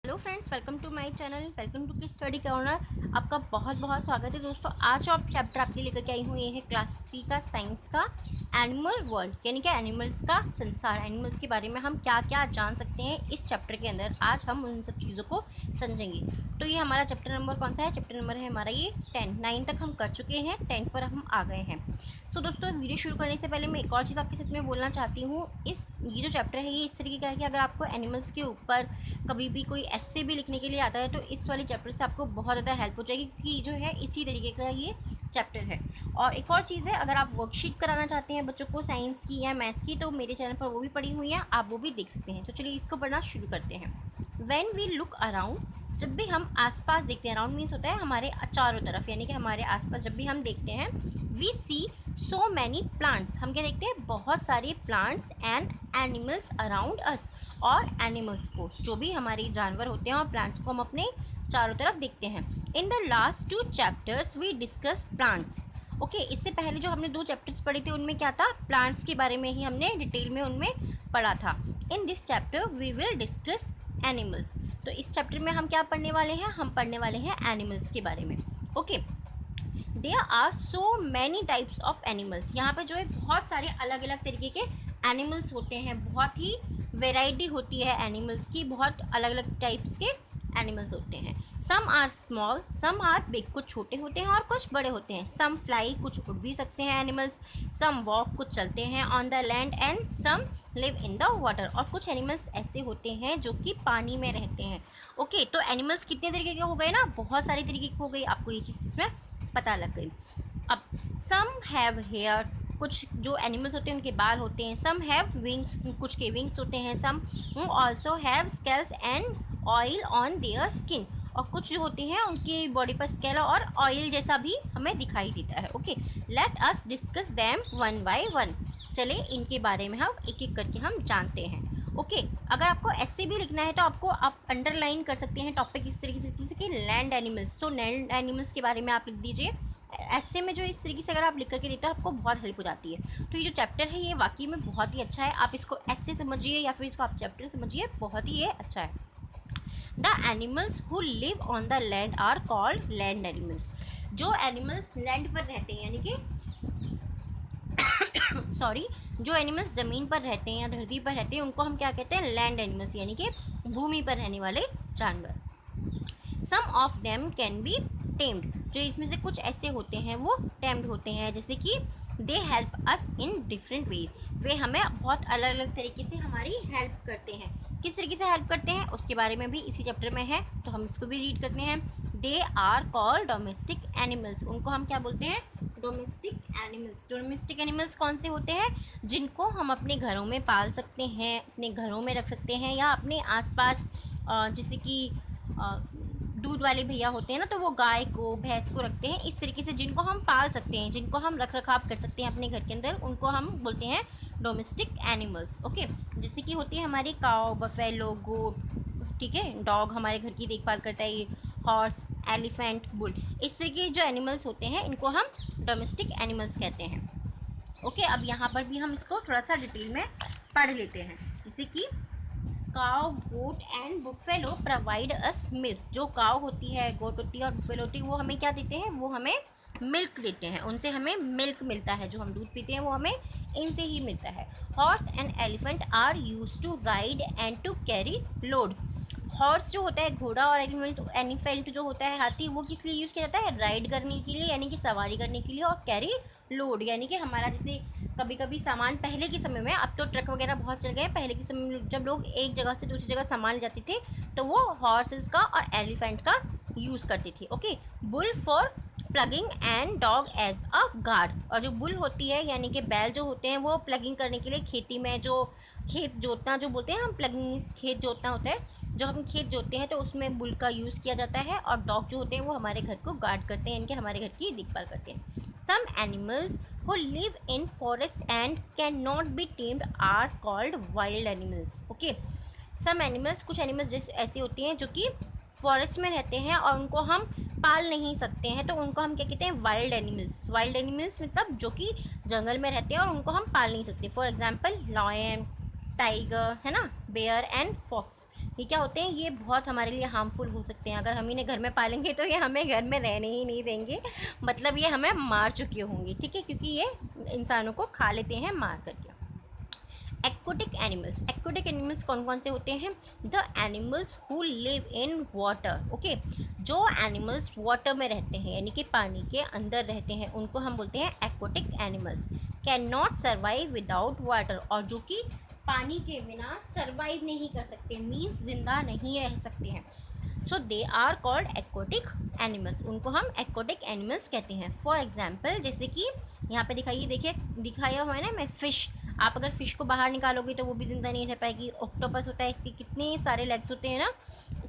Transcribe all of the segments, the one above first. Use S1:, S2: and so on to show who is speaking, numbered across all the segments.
S1: Hello friends, welcome to my channel. Welcome to kids study corner. आपका बहुत बहुत स्वागत है दोस्तों। आज जो चैप्टर आपके लेकर के आई हूँ ये है क्लास 3 का साइंस का एनिमल वर्ल्ड, यानी कि एनिमल्स का संसार। एनिमल्स के बारे में हम क्या क्या जान सकते हैं इस चैप्टर के अंदर, आज हम उन सब चीज़ों को समझेंगे। तो ये हमारा चैप्टर नंबर कौन सा है? चैप्टर नंबर है हमारा ये 10। 9 तक हम कर चुके हैं, 10 पर हम आ गए हैं। सो दोस्तों, वीडियो शुरू करने से पहले मैं एक और चीज़ आपके साथ में बोलना चाहती हूँ। ये जो चैप्टर है ये इस तरीके का है कि अगर आपको एनिमल्स के ऊपर कभी भी कोई ऐसे भी लिखने के लिए आता है तो इस वाले चैप्टर से आपको बहुत ज़्यादा हेल्प हो जाएगी, क्योंकि जो है इसी तरीके का ये चैप्टर है। और एक और चीज़ है, अगर आप वर्कशीट कराना चाहते हैं बच्चों को साइंस की या मैथ की, तो मेरे चैनल पर वो भी पड़ी हुई है, आप वो भी देख सकते हैं। तो चलिए इसको पढ़ना शुरू करते हैं। व्हेन वी लुक अराउंड, जब भी हम आसपास देखते हैं, अराउंड मीन्स होता है हमारे चारों तरफ, यानी कि हमारे आसपास जब भी हम देखते हैं, we see so many plants, हम क्या देखते हैं? बहुत सारे plants and animals around us, और एनिमल्स को, जो भी हमारे जानवर होते हैं और प्लांट्स को हम अपने चारों तरफ देखते हैं। In the last 2 chapters we discuss plants. Okay, इससे पहले जो हमने 2 चैप्टर्स पढ़े थे उनमें क्या था? प्लांट्स के बारे में ही हमने डिटेल में उनमें पढ़ा था। In this chapter we will discuss animals. तो इस चैप्टर में हम क्या पढ़ने वाले हैं? हम पढ़ने वाले हैं एनिमल्स के बारे में। Okay, there are so many types of animals. यहाँ पे जो है बहुत सारे अलग अलग तरीके के एनिमल्स होते हैं, बहुत ही वेराइटी होती है एनिमल्स की, बहुत अलग अलग टाइप्स के एनिमल्स होते हैं। Some are small, some are big, कुछ छोटे होते हैं और कुछ बड़े होते हैं। सम फ्लाई, कुछ उड़ भी सकते हैं एनिमल्स। सम वॉक, कुछ चलते हैं on the land, and some live in the water, और कुछ एनिमल्स ऐसे होते हैं जो कि पानी में रहते हैं। ओके, तो एनिमल्स कितने तरीके के हो गए ना? बहुत सारे तरीके के हो गई, आपको ये चीज़ इसमें पता लग गई। अब सम हैव हेयर, कुछ जो एनिमल्स होते हैं उनके बाल होते हैं। सम हैव विंग्स, कुछ के विंग्स होते हैं। Some also have scales and oil on their skin, और कुछ जो होते हैं उनकी बॉडी पर स्केल और ऑयल जैसा भी हमें दिखाई देता है। Okay, let us discuss them one by one. चले इनके बारे में हम एक एक करके हम जानते हैं। ओके, अगर आपको ऐसे भी लिखना है तो आपको आप अंडरलाइन कर सकते हैं टॉपिक इस तरीके से, जैसे कि लैंड एनिमल्स, तो लैंड एनिमल्स के बारे में आप लिख दीजिए ऐसे में। जो इस तरीके से अगर आप लिख करके देते हो आपको बहुत हेल्प हो जाती है। तो ये जो चैप्टर है ये वाकई में बहुत ही अच्छा है, आप इसको ऐसे समझिए या फिर इसको आप चैप्टर समझिए, बहुत ही ये अच्छा है। The animals who live on the land are called land animals. जो एनिमल्स लैंड पर रहते हैं, यानी कि सॉरी, जो एनिमल्स ज़मीन पर रहते हैं या धरती पर रहते हैं उनको हम क्या कहते हैं? लैंड एनिमल्स, यानी कि भूमि पर रहने वाले जानवर। Some of them can be tamed, जो इसमें से कुछ ऐसे होते हैं वो टेम्ड होते हैं, जैसे कि they help us in different ways, वे हमें बहुत अलग अलग तरीके से हमारी हेल्प करते हैं। किस तरीके से हेल्प करते हैं उसके बारे में भी इसी चैप्टर में है, तो हम इसको भी रीड करते हैं। They are called domestic animals, उनको हम क्या बोलते हैं? Domestic animals. डोमेस्टिक एनिमल्स कौन से होते हैं? जिनको हम अपने घरों में पाल सकते हैं, अपने घरों में रख सकते हैं, या अपने आसपास जैसे कि दूध वाले भैया होते हैं ना, तो वो गाय को, भैंस को रखते हैं इस तरीके से, जिनको हम पाल सकते हैं, जिनको हम रख रखाव कर सकते हैं अपने घर के अंदर, उनको हम बोलते हैं डोमेस्टिक एनिमल्स। ओके, जैसे कि होती है हमारी काऊ, बफेलो, गोट, ठीक है, डॉग हमारे घर की देखभाल करता है, ये हॉर्स, एलिफेंट, बुल, इस तरह के जो एनिमल्स होते हैं इनको हम डोमेस्टिक एनिमल्स कहते हैं। ओके, अब यहाँ पर भी हम इसको थोड़ा सा डिटेल में पढ़ लेते हैं। जैसे कि cow, goat and buffalo provide us milk. जो काव होती है, गोट होती है और बुफेलो होती है, वो हमें क्या देते हैं? वो हमें मिल्क देते हैं, उनसे हमें मिल्क मिलता है, जो हम दूध पीते हैं वो हमें इनसे ही मिलता है। Horse and elephant are use to ride and to carry load. Horse जो होता है घोड़ा, और एलिफेंट जो होता है हाथी, वो किस लिए यूज़ किया जाता है? राइड करने के लिए, यानी कि सवारी करने के लिए, और कैरी लोड, यानी कि हमारा जैसे कभी कभी सामान, पहले के समय में, अब तो ट्रक वगैरह बहुत चल गए, पहले के समय में जब लोग एक जगह से दूसरी जगह सामान ले जाते थे तो वो हॉर्सेस का और एलिफेंट का यूज़ करते थे। Okay, bull for ploughing and dog as a guard, और जो बुल होती है यानी कि बैल जो होते हैं वो प्लगिंग करने के लिए, खेती में जो खेत जोतना जो बोलते हैं हम, प्लगिंग खेत जोतना होता है, जो हम खेत जोतते हैं तो उसमें बुल का यूज़ किया जाता है, और डॉग जो होते हैं वो हमारे घर को गार्ड करते हैं, यानी कि हमारे घर की देखभाल करते हैं। Some animals who live in forest and cannot be tamed are called wild animals. Okay, some animals, कुछ एनिमल्स जैसे ऐसी होती हैं जो कि फॉरेस्ट में रहते हैं और उनको हम पाल नहीं सकते हैं, तो उनको हम क्या कहते हैं? Wild animals. वाइल्ड एनिमल्स मतलब जो कि जंगल में रहते हैं और उनको हम पाल नहीं सकते। फॉर एग्जाम्पल लॉयन, टाइगर, है ना, बेयर एंड फॉक्स। ये क्या होते हैं, ये बहुत हमारे लिए हार्मफुल हो सकते हैं। अगर हम इन्हें घर में पालेंगे तो ये हमें घर में रहने ही नहीं देंगे, मतलब ये हमें मार चुके होंगे, ठीक है, क्योंकि ये इंसानों को खा लेते हैं मार करके। एक्वाटिक एनिमल्स, एक्वाटिक एनिमल्स कौन कौन से होते हैं? The animals who live in water, okay, जो एनिमल्स वाटर में रहते हैं यानी कि पानी के अंदर रहते हैं उनको हम बोलते हैं aquatic animals. Can not survive without water, और जो कि पानी के बिना सर्वाइव नहीं कर सकते, मीन्स जिंदा नहीं रह सकते हैं। So they are called aquatic animals, उनको हम एक्वाटिक एनिमल्स कहते हैं। फॉर एग्जाम्पल, जैसे कि यहाँ पे दिखाइए, देखिए दिखाया हुआ है ना, मैं फ़िश, आप अगर फ़िश को बाहर निकालोगे तो वो भी ज़िंदा नहीं रह पाएगी। ऑक्टोपस होता है, इसके कितने सारे लेग्स होते हैं ना,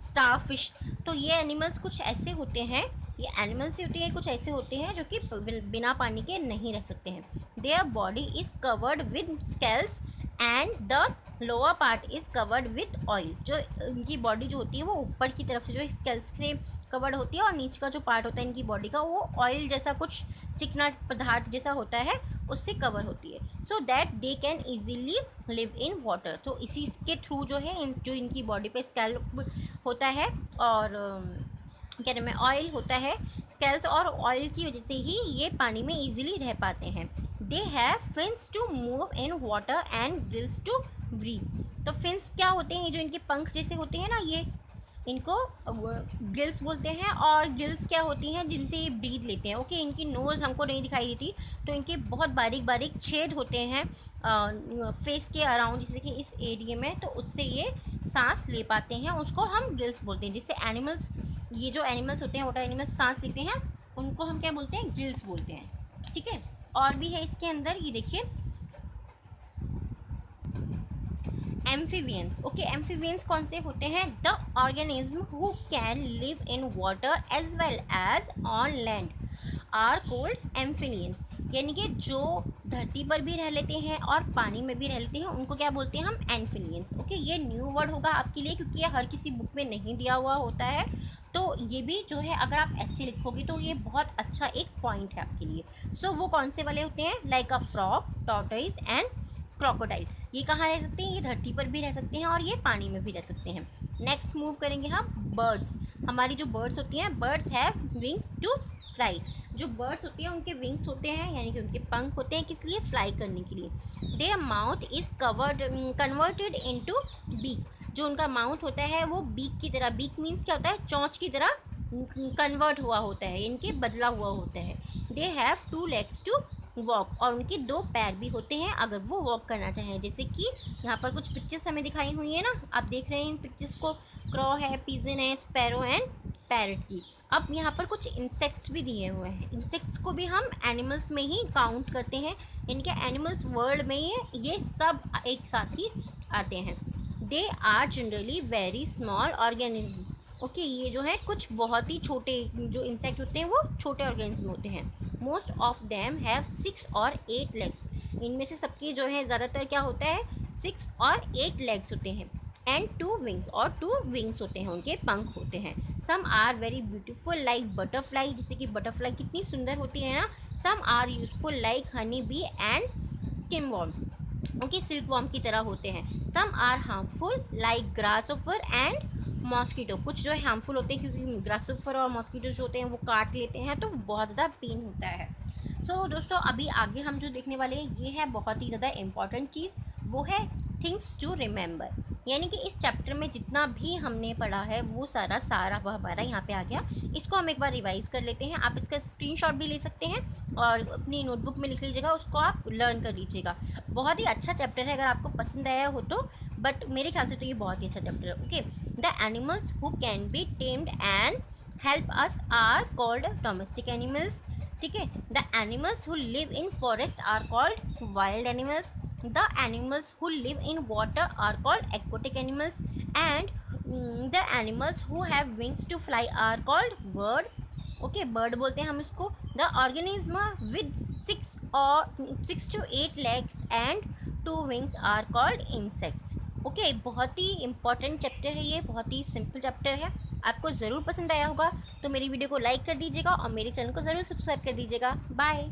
S1: स्टार फिश। तो ये एनिमल्स कुछ ऐसे होते हैं, ये एनिमल्स ही होते हैं, कुछ ऐसे होते हैं जो कि बिना पानी के नहीं रह सकते हैं। Their body is covered with scales and the lower part is covered with oil, जो इनकी बॉडी जो होती है वो ऊपर की तरफ से जो स्केल्स से कवर्ड होती है, और नीचे का जो पार्ट होता है इनकी बॉडी का वो ऑयल जैसा कुछ चिकना पदार्थ जैसा होता है, उससे कवर होती है। So that they can easily live in water, तो इसी के थ्रू जो है जो इनकी बॉडी पे स्कैल्प होता है और क्या नाम है, ऑयल होता है, स्केल्स और ऑयल की वजह से ही ये पानी में इजीली रह पाते हैं। They have fins to move in water and gills to breathe. तो फिन्स क्या होते हैं, जो इनके पंख जैसे होते हैं ना, ये इनको गिल्स बोलते हैं, और गिल्स क्या होती हैं जिनसे ये ब्रीथ लेते हैं। ओके, इनकी नोज़ हमको नहीं दिखाई देती, तो इनके बहुत बारीक बारीक छेद होते हैं फेस के अराउंड, जैसे कि इस एरिया में, तो उससे ये सांस ले पाते हैं, उसको हम गिल्स बोलते हैं। जिससे एनिमल्स, ये जो एनिमल्स होते हैं वाटर एनिमल्स सांस लेते हैं, उनको हम क्या बोलते हैं, गिल्स बोलते हैं, ठीक है। और भी है इसके अंदर, ये देखिए एम्फीबियंस, ओके, एम्फीबियंस कौन से होते हैं? The organism who can live in water as well as on land are called amphibians, यानी कि जो धरती पर भी रह लेते हैं और पानी में भी रह लेते हैं उनको क्या बोलते हैं हम? एम्फीबियंस। ओके, ये न्यू वर्ड होगा आपके लिए क्योंकि ये हर किसी बुक में नहीं दिया हुआ होता है, तो ये भी जो है अगर आप ऐसे लिखोगे तो ये बहुत अच्छा एक पॉइंट है आपके लिए। सो वो कौन से वाले होते हैं? Like a frog, tortoise and crocodile. ये कहाँ रह सकते हैं? ये धरती पर भी रह सकते हैं और ये पानी में भी रह सकते हैं। नेक्स्ट मूव करेंगे हम बर्ड्स। हमारी जो बर्ड्स होती हैं, birds have wings to fly. जो बर्ड्स होती हैं उनके विंग्स होते हैं, यानी कि उनके पंख होते हैं, किस लिए? फ्लाई करने के लिए। Their mouth is converted into beak. जो उनका माउथ होता है वो बीक की तरह, बीक मीन्स क्या होता है? चोंच की तरह कन्वर्ट हुआ होता है, इनके बदला हुआ होता है। They have 2 legs to walk, और उनके 2 पैर भी होते हैं अगर वो वॉक करना चाहें। जैसे कि यहाँ पर कुछ पिक्चर्स हमें दिखाई हुई है ना, आप देख रहे हैं इन पिक्चर्स को, क्रॉ है, पिजन है, स्पैरो एंड पैरट की। अब यहाँ पर कुछ इंसेक्ट्स भी दिए हुए हैं, इंसेक्ट्स को भी हम एनिमल्स में ही काउंट करते हैं, इनके एनिमल्स वर्ल्ड में ये सब एक साथ ही आते हैं। They are generally very small organism, okay, ये जो है कुछ बहुत ही छोटे जो इंसेक्ट होते हैं वो छोटे ऑर्गेनिज्म होते हैं। मोस्ट ऑफ देम हैव 6 और 8 legs। इनमें से सबके जो है ज़्यादातर क्या होता है? 6 और 8 legs होते हैं। एंड 2 wings, और 2 wings होते हैं, उनके पंख होते हैं। Some are very beautiful like butterfly, जैसे कि बटरफ्लाई कितनी सुंदर होती है ना। Some are useful like honey bee and स्किम वॉर्म, ओके, सिल्क वॉर्म की तरह होते हैं। Some are harmful like grasshopper and mosquito, कुछ जो है हार्मफुल होते हैं क्योंकि ग्रासहोपर और मॉस्किटो जो होते हैं वो काट लेते हैं, तो बहुत ज़्यादा पेन होता है। सो दोस्तों, अभी आगे हम जो देखने वाले हैं ये है बहुत ही ज़्यादा इम्पॉर्टेंट चीज़, वो है थिंग्स टू रिमेंबर। यानी कि इस चैप्टर में जितना भी हमने पढ़ा है वो सारा वह हमारा यहाँ पे आ गया। इसको हम एक बार रिवाइज कर लेते हैं। आप इसका स्क्रीनशॉट भी ले सकते हैं और अपनी नोटबुक में लिख लीजिएगा, उसको आप लर्न कर लीजिएगा। बहुत ही अच्छा चैप्टर है, अगर आपको पसंद आया हो तो, बट मेरे ख्याल से तो ये बहुत ही अच्छा चैप्टर है। Okay, the animals who can be tamed and help us are called domestic animals, ठीक है। The animals who live in forest are called wild animals. The animals who live in water are called aquatic animals, and the animals who have wings to fly are called bird. Okay, bird बोलते हैं हम इसको। The organism with 6 to 8 legs and 2 wings are called insects. Okay, बहुत ही important chapter है ये, बहुत ही simple chapter है। आपको ज़रूर पसंद आया होगा तो मेरी वीडियो को लाइक कर दीजिएगा और मेरे चैनल को ज़रूर सब्सक्राइब कर दीजिएगा। बाय।